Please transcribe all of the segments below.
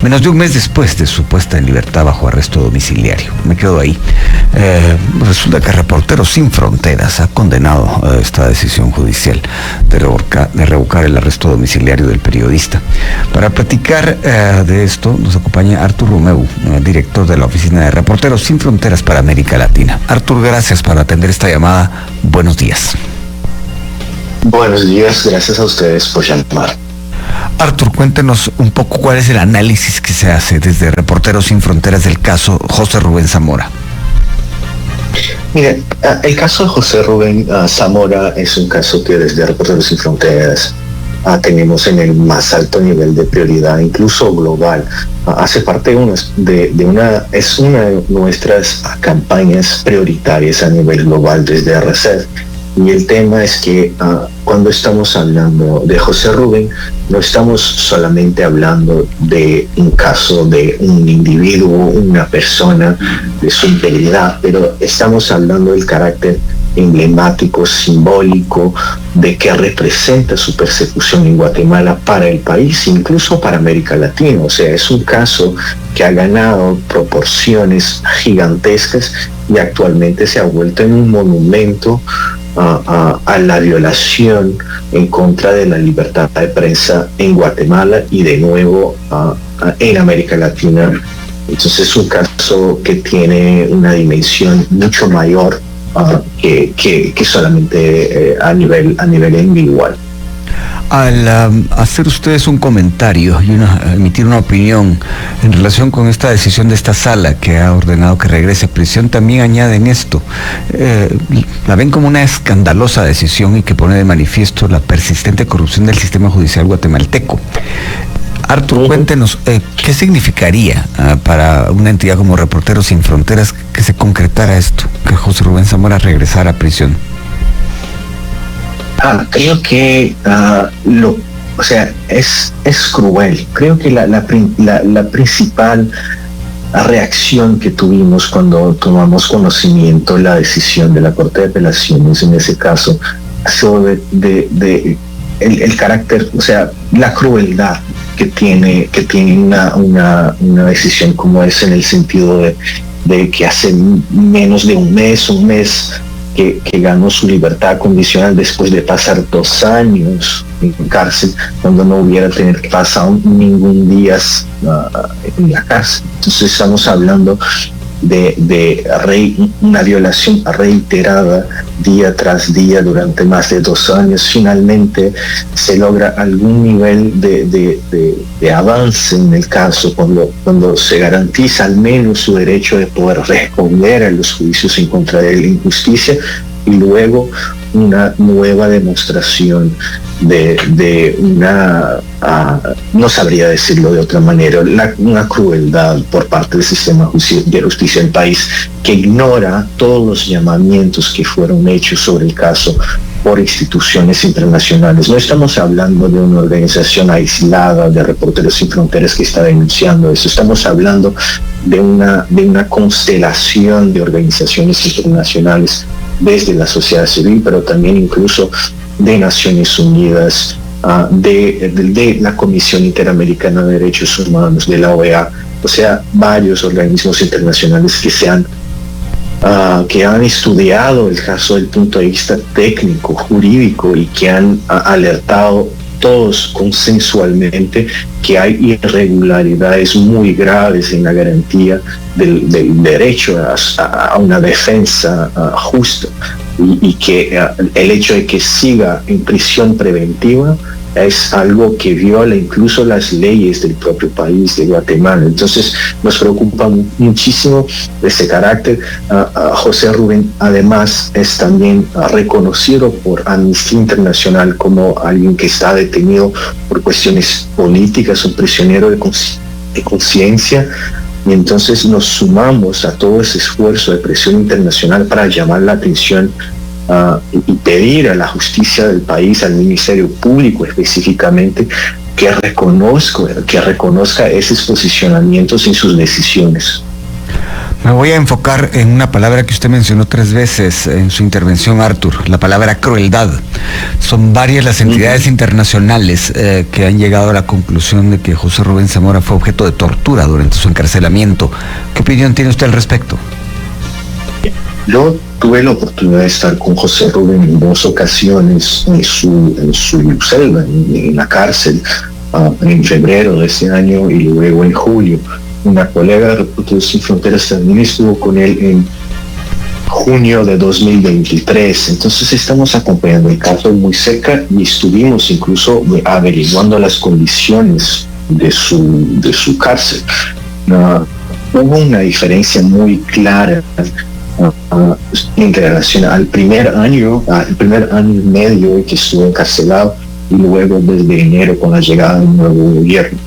menos de un mes después de su puesta en libertad bajo arresto domiciliario. Me quedo ahí. Resulta que Reporteros Sin Fronteras ha condenado esta decisión judicial de revocar el arresto domiciliario del periodista. Para platicar de esto nos acompaña Artur Romeu, director de la Oficina de Reporteros Sin Fronteras para América Latina. Artur, gracias por atender esta llamada. Buenos días. Buenos días, gracias a ustedes por llamar. Artur, cuéntenos un poco cuál es el análisis que se hace desde Reporteros Sin Fronteras del caso José Rubén Zamora. Mire, el caso de José Rubén Zamora es un caso que desde Reporteros Sin Fronteras tenemos en el más alto nivel de prioridad, incluso global. Hace parte de una de nuestras campañas prioritarias a nivel global desde RCED. Y el tema es que cuando estamos hablando de José Rubén, no estamos solamente hablando de un caso de un individuo, una persona, de su integridad, pero estamos hablando del carácter emblemático, simbólico, de que representa su persecución en Guatemala para el país, incluso para América Latina. O sea, es un caso que ha ganado proporciones gigantescas y actualmente se ha vuelto en un monumento a la violación en contra de la libertad de prensa en Guatemala y de nuevo en América Latina. Entonces es un caso que tiene una dimensión mucho mayor que solamente a nivel individual. Al hacer ustedes un comentario y emitir una opinión en relación con esta decisión de esta sala que ha ordenado que regrese a prisión, también añaden esto. La ven como una escandalosa decisión y que pone de manifiesto la persistente corrupción del sistema judicial guatemalteco. Artur, cuéntenos, ¿qué significaría para una entidad como Reporteros Sin Fronteras que se concretara esto, que José Rubén Zamora regresara a prisión? Creo que es cruel. Creo que la principal reacción que tuvimos cuando tomamos conocimiento de la decisión de la Corte de Apelaciones en ese caso ha sido el carácter, o sea, la crueldad que tiene una decisión como esa, en el sentido de que hace menos de un mes que ganó su libertad condicional después de pasar 2 años en cárcel, cuando no hubiera pasado ningún día en la cárcel. Entonces estamos hablando de una violación reiterada día tras día durante más de 2 años. Finalmente se logra algún nivel de avance en el caso cuando se garantiza al menos su derecho de poder responder a los juicios en contra de la injusticia, y luego una nueva demostración de una, no sabría decirlo de otra manera, una crueldad por parte del sistema de justicia del país, que ignora todos los llamamientos que fueron hechos sobre el caso por instituciones internacionales. No estamos hablando de una organización aislada de Reporteros Sin Fronteras que está denunciando eso. Estamos hablando de una constelación de organizaciones internacionales, desde la sociedad civil, pero también incluso de Naciones Unidas, de la Comisión Interamericana de Derechos Humanos, de la OEA, o sea, varios organismos internacionales que han estudiado el caso desde el punto de vista técnico, jurídico, y que han alertado todos consensualmente que hay irregularidades muy graves en la garantía del derecho a una defensa justa, y que el hecho de que siga en prisión preventiva es algo que viola incluso las leyes del propio país de Guatemala. Entonces nos preocupa muchísimo ese carácter. José Rubén además es también reconocido por Amnistía Internacional como alguien que está detenido por cuestiones políticas, un prisionero de conciencia, y entonces nos sumamos a todo ese esfuerzo de presión internacional para llamar la atención y pedir a la justicia del país, al Ministerio Público específicamente, que reconozca esos posicionamientos en sus decisiones. Me voy a enfocar en una palabra que usted mencionó 3 veces en su intervención, Artur, la palabra crueldad. Son varias las entidades internacionales que han llegado a la conclusión de que José Rubén Zamora fue objeto de tortura durante su encarcelamiento. ¿Qué opinión tiene usted al respecto? Yo tuve la oportunidad de estar con José Rubén en 2 ocasiones en su celda, en la cárcel, en febrero de ese año y luego en julio. Una colega de Reporteros Sin Fronteras también estuvo con él en junio de 2023. Entonces estamos acompañando el caso muy cerca y estuvimos incluso averiguando las condiciones de su cárcel. Hubo una diferencia muy clara en relación al primer año y medio que estuvo encarcelado y luego desde enero con la llegada del nuevo gobierno.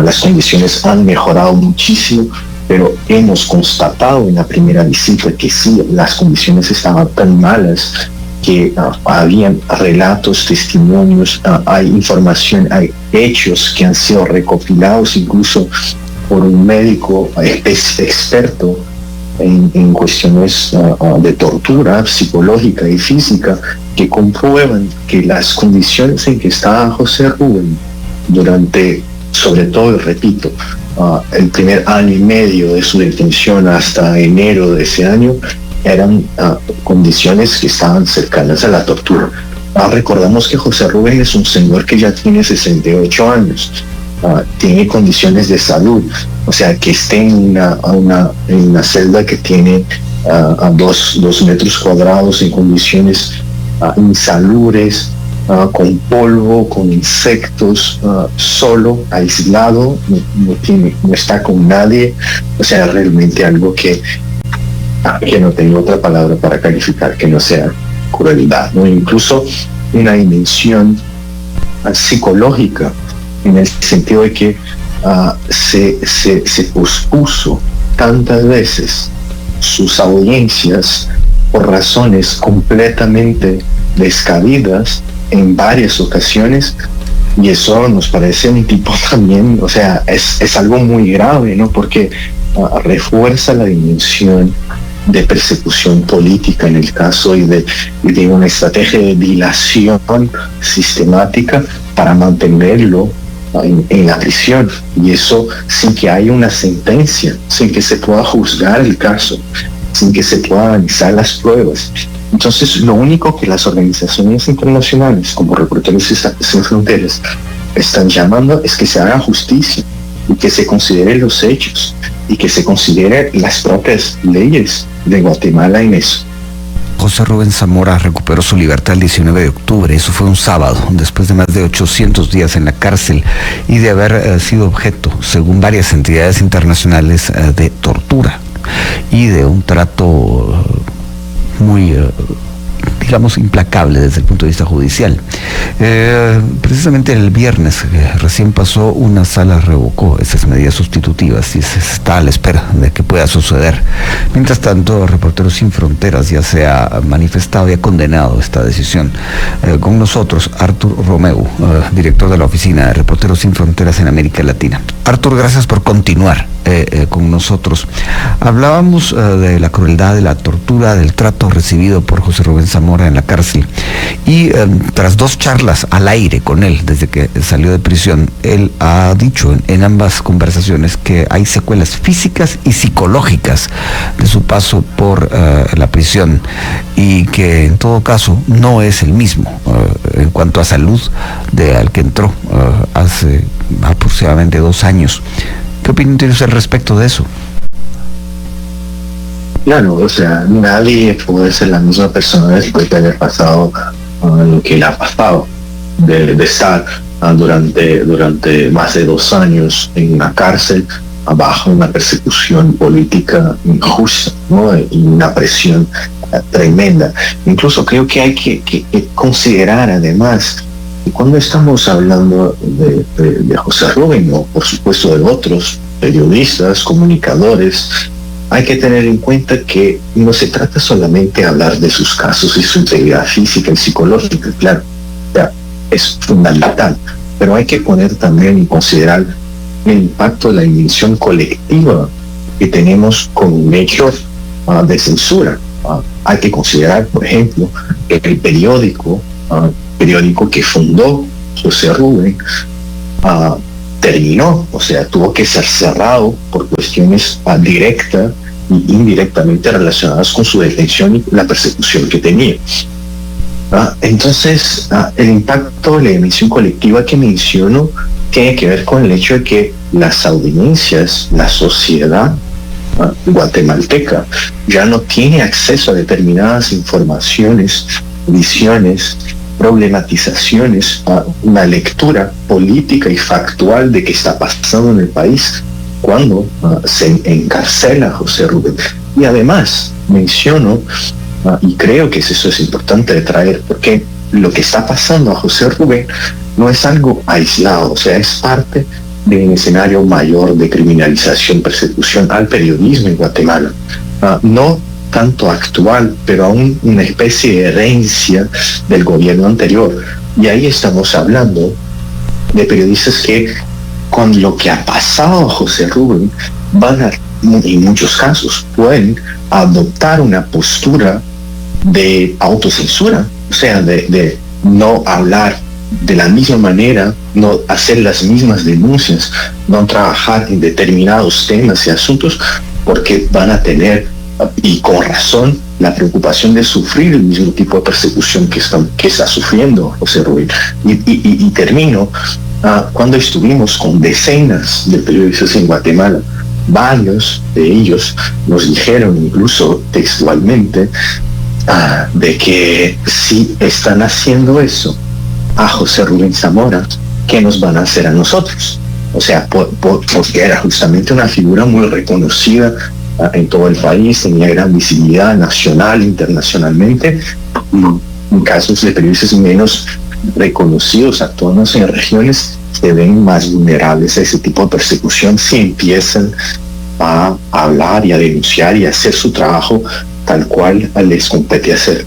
Las condiciones han mejorado muchísimo, pero hemos constatado en la primera visita que sí, las condiciones estaban tan malas que habían relatos, testimonios, hay información, hay hechos que han sido recopilados incluso por un médico experto en cuestiones de tortura psicológica y física, que comprueban que las condiciones en que estaba José Rubén durante, sobre todo, repito, el primer año y medio de su detención hasta enero de ese año, eran condiciones que estaban cercanas a la tortura. Recordamos que José Rubén es un señor que ya tiene 68 años, tiene condiciones de salud, o sea, que esté en una celda que tiene 2 metros cuadrados en condiciones insalubres, con polvo, con insectos, solo, aislado, no está con nadie, o sea, realmente algo que no tengo otra palabra para calificar que no sea crueldad, ¿no? Incluso una dimensión psicológica, en el sentido de que se pospuso tantas veces sus audiencias por razones completamente descabidas en varias ocasiones, y eso nos parece un tipo también, o sea, es algo muy grave, ¿no? Porque refuerza la dimensión de persecución política en el caso y de una estrategia de dilación sistemática para mantenerlo en la prisión, y eso sin que haya una sentencia, sin que se pueda juzgar el caso, sin que se puedan analizar las pruebas. Entonces, lo único que las organizaciones internacionales, como Reporteros Sin Fronteras, están llamando es que se haga justicia y que se consideren los hechos y que se consideren las propias leyes de Guatemala en eso. José Rubén Zamora recuperó su libertad el 19 de octubre, eso fue un sábado, después de más de 800 días en la cárcel y de haber sido objeto, según varias entidades internacionales, de tortura y de un trato muy, digamos, implacable desde el punto de vista judicial. Precisamente el viernes recién pasó, una sala revocó esas medidas sustitutivas y se está a la espera de que pueda suceder. Mientras tanto, Reporteros Sin Fronteras ya se ha manifestado y ha condenado esta decisión. Con nosotros, Artur Romeu, director de la oficina de Reporteros Sin Fronteras en América Latina. Artur, gracias por continuar con nosotros. Hablábamos de la crueldad, de la tortura, del trato recibido por José Rubén Zamora en la cárcel, y tras 2 charlas al aire con él desde que salió de prisión, él ha dicho en ambas conversaciones que hay secuelas físicas y psicológicas de su paso por la prisión, y que en todo caso no es el mismo en cuanto a salud al que entró hace aproximadamente 2 años. ¿Qué opinión tiene usted al respecto de eso? Claro, o sea, nadie puede ser la misma persona después de haber pasado lo que le ha pasado, de estar durante más de 2 años en una cárcel bajo una persecución política injusta, ¿no? Y una presión tremenda. Incluso creo que hay que considerar, además, que cuando estamos hablando de José Rubén, o por supuesto de otros periodistas, comunicadores, hay que tener en cuenta que no se trata solamente de hablar de sus casos y su integridad física y psicológica, claro, es fundamental, pero hay que poner también y considerar el impacto de la dimensión colectiva que tenemos con un hecho de censura. Hay que considerar, por ejemplo, que el periódico que fundó José Rubén terminó, o sea, tuvo que ser cerrado por cuestiones directas y indirectamente relacionadas con su detención y la persecución que tenía. Entonces, el impacto de la emisión colectiva que menciono tiene que ver con el hecho de que las audiencias, la sociedad guatemalteca ya no tiene acceso a determinadas informaciones, visiones, problematizaciones, a una lectura política y factual de qué está pasando en el país cuando se encarcela a José Rubén. Y además menciono, y creo que eso es importante de traer, porque lo que está pasando a José Rubén no es algo aislado, o sea, es parte de un escenario mayor de criminalización, persecución al periodismo en Guatemala. No tanto actual, pero aún una especie de herencia del gobierno anterior. Y ahí estamos hablando de periodistas que, con lo que ha pasado a José Rubén, van a, en muchos casos, pueden adoptar una postura de autocensura, o sea, de no hablar de la misma manera, no hacer las mismas denuncias, no trabajar en determinados temas y asuntos, porque van a tener, y con razón, la preocupación de sufrir el mismo tipo de persecución que está sufriendo José Rubén. Y termino, cuando estuvimos con decenas de periodistas en Guatemala, varios de ellos nos dijeron, incluso textualmente, de que si están haciendo eso a José Rubén Zamora, ¿qué nos van a hacer a nosotros? O sea, porque era justamente una figura muy reconocida en todo el país, tenía gran visibilidad nacional, internacionalmente, y en casos de periodistas menos reconocidos, actuando en regiones, se ven más vulnerables a ese tipo de persecución si empiezan a hablar y a denunciar y a hacer su trabajo tal cual les compete hacer.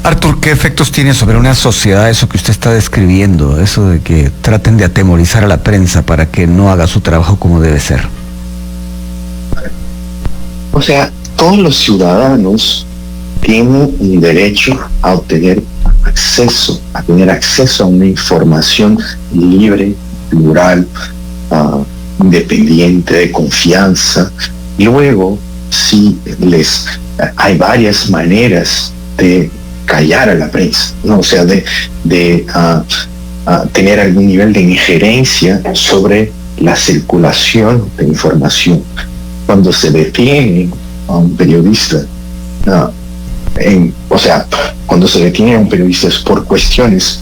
Artur, ¿qué efectos tiene sobre una sociedad eso que usted está describiendo, eso de que traten de atemorizar a la prensa para que no haga su trabajo como debe ser? O sea, todos los ciudadanos tienen un derecho a obtener acceso, a tener acceso a una información libre, plural, independiente, de confianza. Y luego, si hay varias maneras de callar a la prensa, ¿no? O sea, de tener algún nivel de injerencia sobre la circulación de información. Cuando se detiene a un periodista, cuando se detiene a un periodista es por cuestiones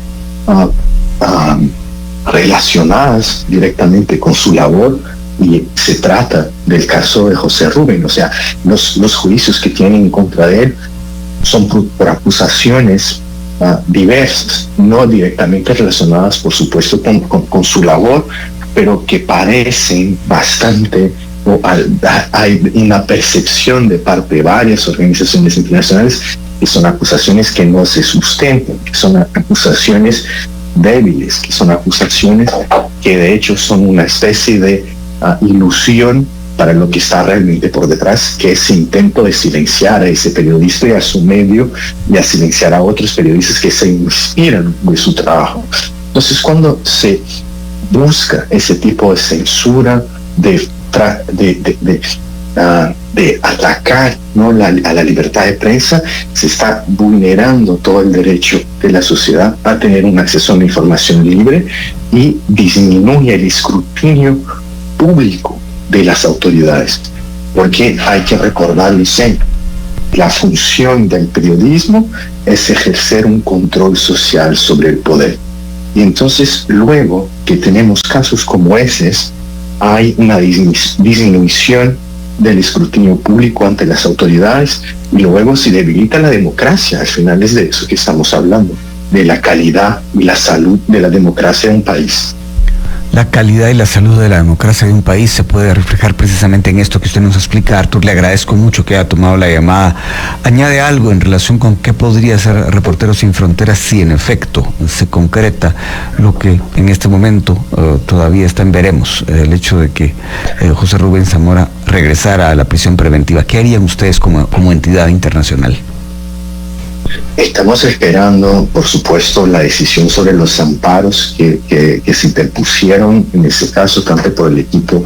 relacionadas directamente con su labor, y se trata del caso de José Rubén. O sea, los juicios que tienen en contra de él son por acusaciones diversas, no directamente relacionadas, por supuesto, con su labor, pero que parecen bastante, hay una percepción de parte de varias organizaciones internacionales que son acusaciones que no se sustentan, que son acusaciones débiles, que son acusaciones que de hecho son una especie de ilusión para lo que está realmente por detrás, que es intento de silenciar a ese periodista y a su medio, y a silenciar a otros periodistas que se inspiran de su trabajo. Entonces, cuando se busca ese tipo de censura, de atacar, ¿no?, a la libertad de prensa, se está vulnerando todo el derecho de la sociedad a tener un acceso a una información libre, y disminuye el escrutinio público de las autoridades, porque hay que recordarlo siempre: la función del periodismo es ejercer un control social sobre el poder. Y entonces, luego que tenemos casos como esos, hay una disminución del escrutinio público ante las autoridades, y luego se debilita la democracia. Al final es de eso que estamos hablando, de la calidad y la salud de la democracia de un país. la calidad y la salud de la democracia de un país se puede reflejar precisamente en esto que usted nos explica. Artur, le agradezco mucho que haya tomado la llamada. ¿Añade algo en relación con qué podría ser Reporteros Sin Fronteras si en efecto se concreta lo que en este momento todavía está en veremos, el hecho de que José Rubén Zamora regresara a la prisión preventiva? ¿Qué harían ustedes como entidad internacional? Estamos esperando, por supuesto, la decisión sobre los amparos que se interpusieron, en ese caso, tanto por el equipo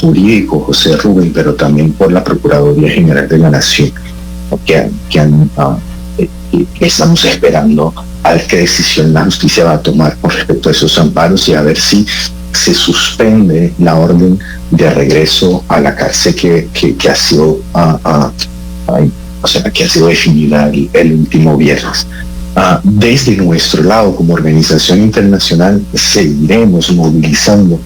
jurídico José Rubén, pero también por la Procuraduría General de la Nación, que estamos esperando a ver qué decisión la justicia va a tomar con respecto a esos amparos y a ver si se suspende la orden de regreso a la cárcel que ha sido que ha sido definida el último viernes. Desde nuestro lado, como organización internacional, seguiremos movilizando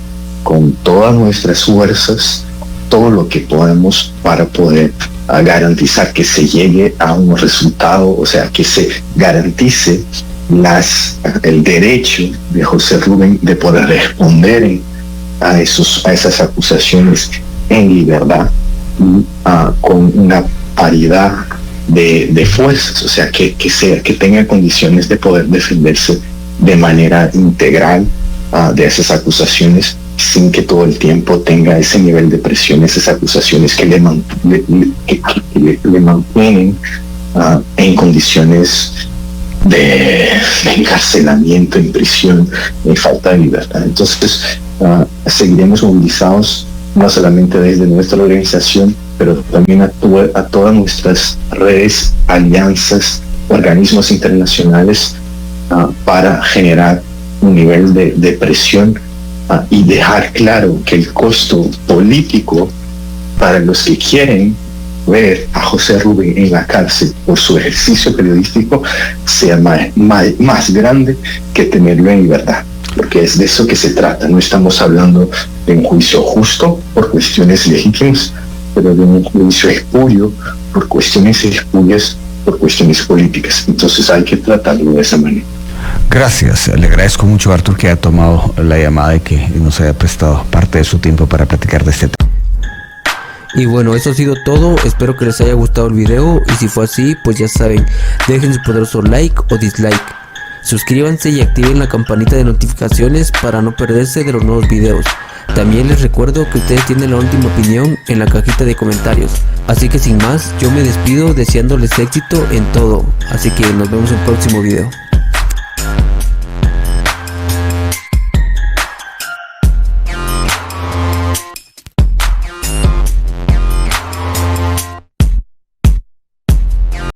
con todas nuestras fuerzas todo lo que podamos para poder garantizar que se llegue a un resultado, o sea, que se garantice el derecho de José Rubén de poder responder a esas acusaciones en libertad y con una paridad de fuerzas, o sea, que tenga condiciones de poder defenderse de manera integral de esas acusaciones, sin que todo el tiempo tenga ese nivel de presión, esas acusaciones que le mantienen en condiciones de encarcelamiento, en prisión, en falta de libertad. Entonces, seguiremos movilizados, no solamente desde nuestra organización, pero también a todas nuestras redes, alianzas, organismos internacionales, para generar un nivel de presión y dejar claro que el costo político para los que quieren ver a José Rubén en la cárcel por su ejercicio periodístico sea más grande que tenerlo en libertad, porque es de eso que se trata. No estamos hablando de un juicio justo por cuestiones legítimas, pero de un juicio espurio por cuestiones espurias, por cuestiones políticas. Entonces hay que tratarlo de esa manera. Gracias, le agradezco mucho a Artur que haya tomado la llamada y que nos haya prestado parte de su tiempo para platicar de este tema. Y bueno, eso ha sido todo, espero que les haya gustado el video y si fue así, pues ya saben, dejen su poderoso like o dislike, suscríbanse y activen la campanita de notificaciones para no perderse de los nuevos videos. También les recuerdo que ustedes tienen la última opinión en la cajita de comentarios, así que sin más, yo me despido deseándoles éxito en todo, así que nos vemos en el próximo video.